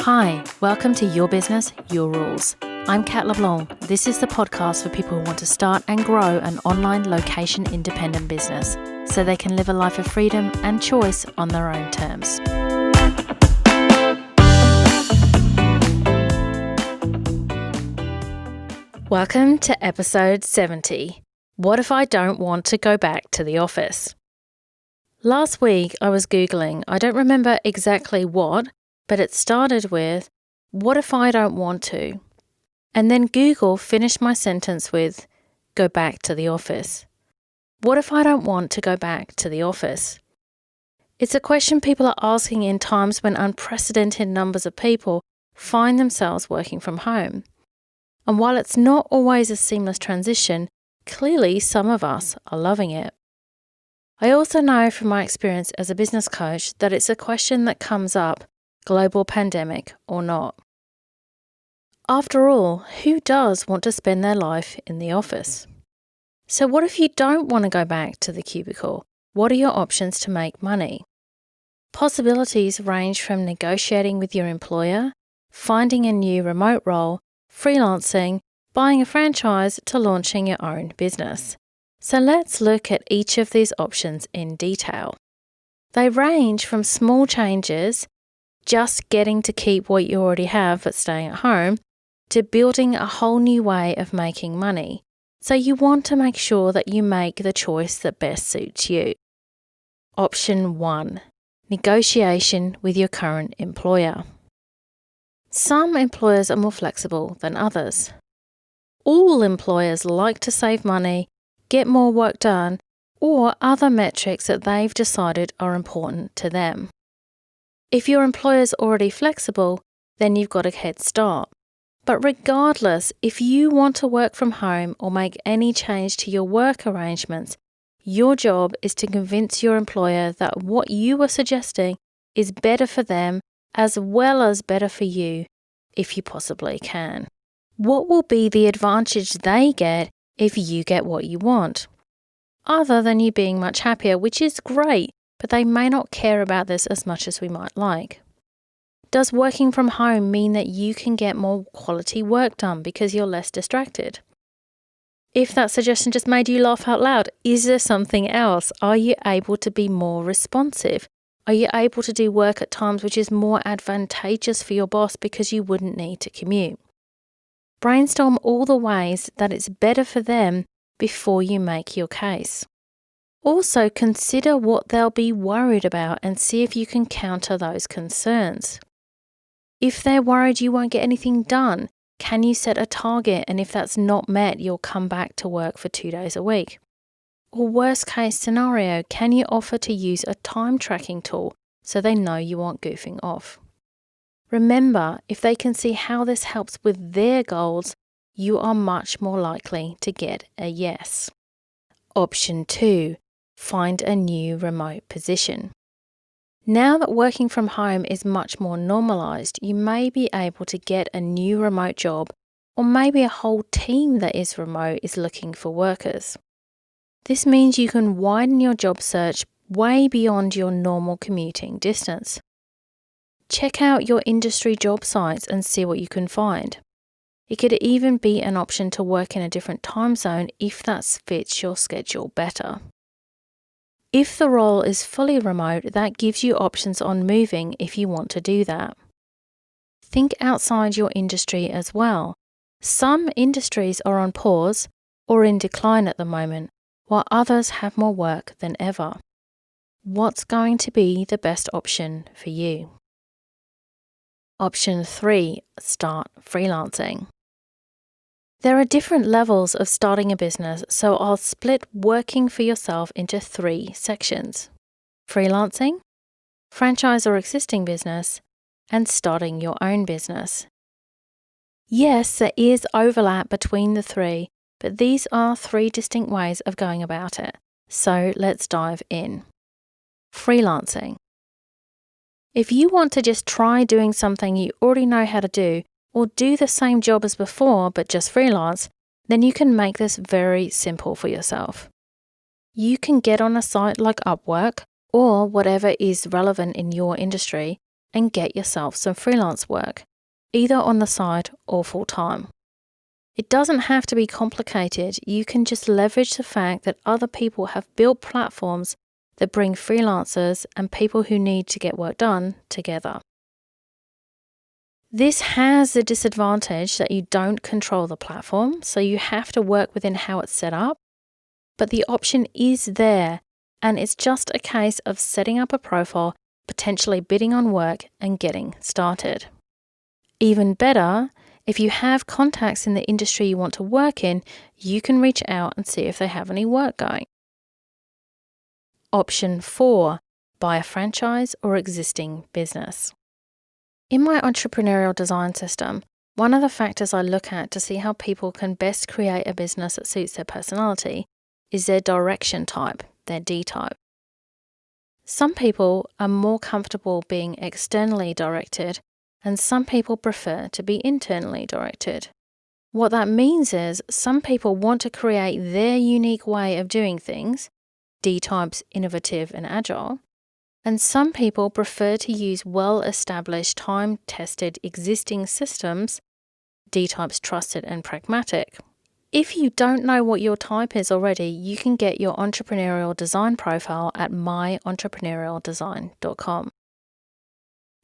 Hi, welcome to Your Business, Your Rules. I'm Kat LeBlanc. This is the podcast for people who want to start and grow an online location-independent business so they can live a life of freedom and choice on their own terms. Welcome to episode 70. What if I don't want to go back to the office? Last week I was Googling, I don't remember exactly what, but it started with, what if I don't want to? And then Google finished my sentence with, go back to the office. What if I don't want to go back to the office? It's a question people are asking in times when unprecedented numbers of people find themselves working from home. And while it's not always a seamless transition, clearly some of us are loving it. I also know from my experience as a business coach that it's a question that comes up, global pandemic or not. After all, who does want to spend their life in the office? So what if you don't want to go back to the cubicle? What are your options to make money? Possibilities range from negotiating with your employer, finding a new remote role, freelancing, buying a franchise to launching your own business. So let's look at each of these options in detail. They range from small changes, just getting to keep what you already have but staying at home, to building a whole new way of making money. So you want to make sure that you make the choice that best suits you. Option 1. Negotiation with your current employer. Some employers are more flexible than others. All employers like to save money, get more work done, or other metrics that they've decided are important to them. If your employer's already flexible, then you've got a head start. But regardless, if you want to work from home or make any change to your work arrangements, your job is to convince your employer that what you are suggesting is better for them as well as better for you, if you possibly can. What will be the advantage they get if you get what you want? Other than you being much happier, which is great, but they may not care about this as much as we might like. Does working from home mean that you can get more quality work done because you're less distracted? If that suggestion just made you laugh out loud, is there something else? Are you able to be more responsive? Are you able to do work at times which is more advantageous for your boss because you wouldn't need to commute? Brainstorm all the ways that it's better for them before you make your case. Also, consider what they'll be worried about and see if you can counter those concerns. If they're worried you won't get anything done, can you set a target, and if that's not met, you'll come back to work for 2 days a week? Or worst case scenario, can you offer to use a time tracking tool so they know you aren't goofing off? Remember, if they can see how this helps with their goals, you are much more likely to get a yes. Option 2. Find a new remote position. Now that working from home is much more normalized, you may be able to get a new remote job, or maybe a whole team that is remote is looking for workers. This means you can widen your job search way beyond your normal commuting distance. Check out your industry job sites and see what you can find. It could even be an option to work in a different time zone if that fits your schedule better. If the role is fully remote, that gives you options on moving if you want to do that. Think outside your industry as well. Some industries are on pause or in decline at the moment, while others have more work than ever. What's going to be the best option for you? Option 3. Start freelancing. There are different levels of starting a business, so I'll split working for yourself into 3 sections: freelancing, franchise or existing business, and starting your own business. Yes, there is overlap between the 3, but these are 3 distinct ways of going about it. So let's dive in. Freelancing. If you want to just try doing something you already know how to do, or do the same job as before but just freelance, then you can make this very simple for yourself. You can get on a site like Upwork or whatever is relevant in your industry and get yourself some freelance work, either on the side or full-time. It doesn't have to be complicated. You can just leverage the fact that other people have built platforms that bring freelancers and people who need to get work done together. This has the disadvantage that you don't control the platform, so you have to work within how it's set up. But the option is there, and it's just a case of setting up a profile, potentially bidding on work, and getting started. Even better, if you have contacts in the industry you want to work in, you can reach out and see if they have any work going. Option 4, buy a franchise or existing business. In my entrepreneurial design system, one of the factors I look at to see how people can best create a business that suits their personality is their direction type, their D type. Some people are more comfortable being externally directed, and some people prefer to be internally directed. What that means is some people want to create their unique way of doing things, D types innovative and agile, and some people prefer to use well-established, time-tested existing systems, D types trusted and pragmatic. If you don't know what your type is already, you can get your entrepreneurial design profile at myentrepreneurialdesign.com.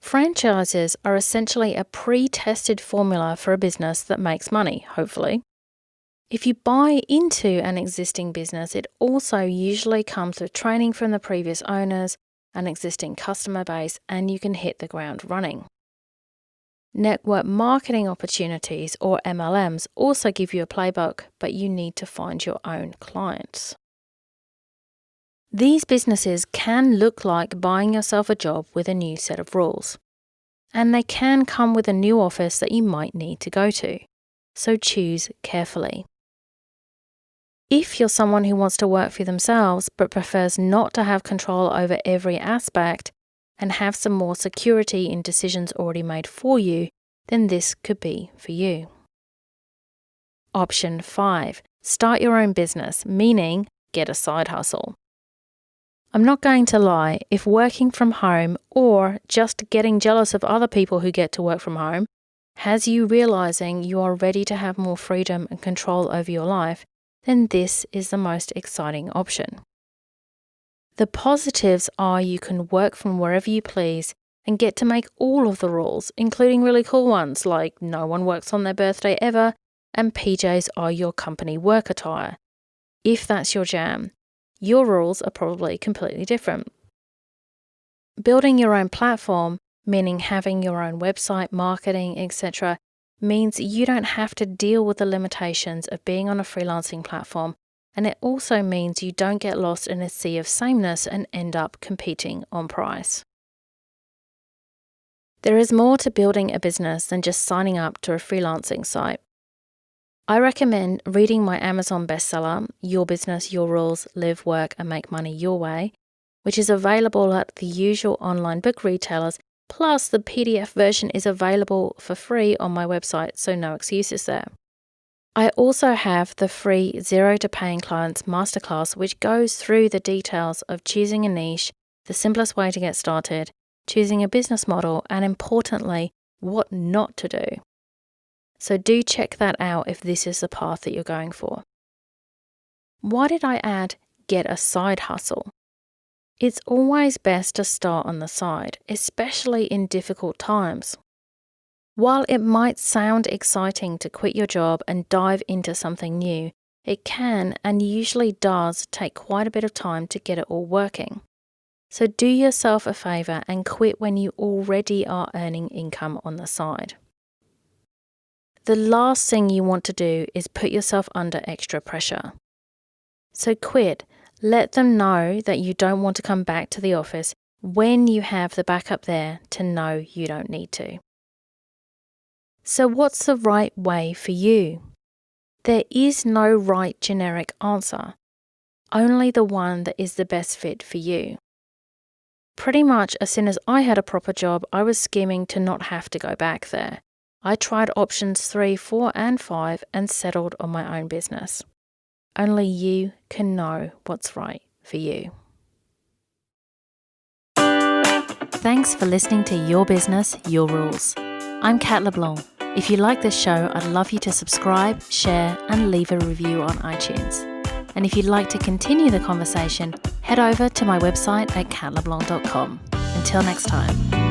Franchises are essentially a pre-tested formula for a business that makes money, hopefully. If you buy into an existing business, it also usually comes with training from the previous owners, an existing customer base, and you can hit the ground running. Network marketing opportunities, or MLMs, also give you a playbook, but you need to find your own clients. These businesses can look like buying yourself a job with a new set of rules, and they can come with a new office that you might need to go to, so choose carefully. If you're someone who wants to work for themselves but prefers not to have control over every aspect and have some more security in decisions already made for you, then this could be for you. Option 5. Start your own business, meaning get a side hustle. I'm not going to lie, if working from home or just getting jealous of other people who get to work from home has you realizing you are ready to have more freedom and control over your life, then this is the most exciting option. The positives are you can work from wherever you please and get to make all of the rules, including really cool ones like no one works on their birthday ever and PJs are your company work attire. If that's your jam, your rules are probably completely different. Building your own platform, meaning having your own website, marketing, etc., means you don't have to deal with the limitations of being on a freelancing platform, and it also means you don't get lost in a sea of sameness and end up competing on price. There is more to building a business than just signing up to a freelancing site. I recommend reading my Amazon bestseller, Your Business, Your Rules, Live, Work and Make Money Your Way, which is available at the usual online book retailers, plus the PDF version is available for free on my website, so no excuses there. I also have the free Zero to Paying Clients Masterclass, which goes through the details of choosing a niche, the simplest way to get started, choosing a business model, and importantly, what not to do. So do check that out if this is the path that you're going for. Why did I add get a side hustle? It's always best to start on the side, especially in difficult times. While it might sound exciting to quit your job and dive into something new, it can and usually does take quite a bit of time to get it all working. So do yourself a favor and quit when you already are earning income on the side. The last thing you want to do is put yourself under extra pressure. So quit. Let them know that you don't want to come back to the office when you have the backup there to know you don't need to. So what's the right way for you? There is no right generic answer, only the one that is the best fit for you. Pretty much as soon as I had a proper job, I was scheming to not have to go back there. I tried options 3, 4, and 5 and settled on my own business. Only you can know what's right for you. Thanks for listening to Your Business, Your Rules. I'm Kat LeBlanc. If you like this show, I'd love you to subscribe, share, and leave a review on iTunes. And if you'd like to continue the conversation, head over to my website at katleblanc.com. Until next time.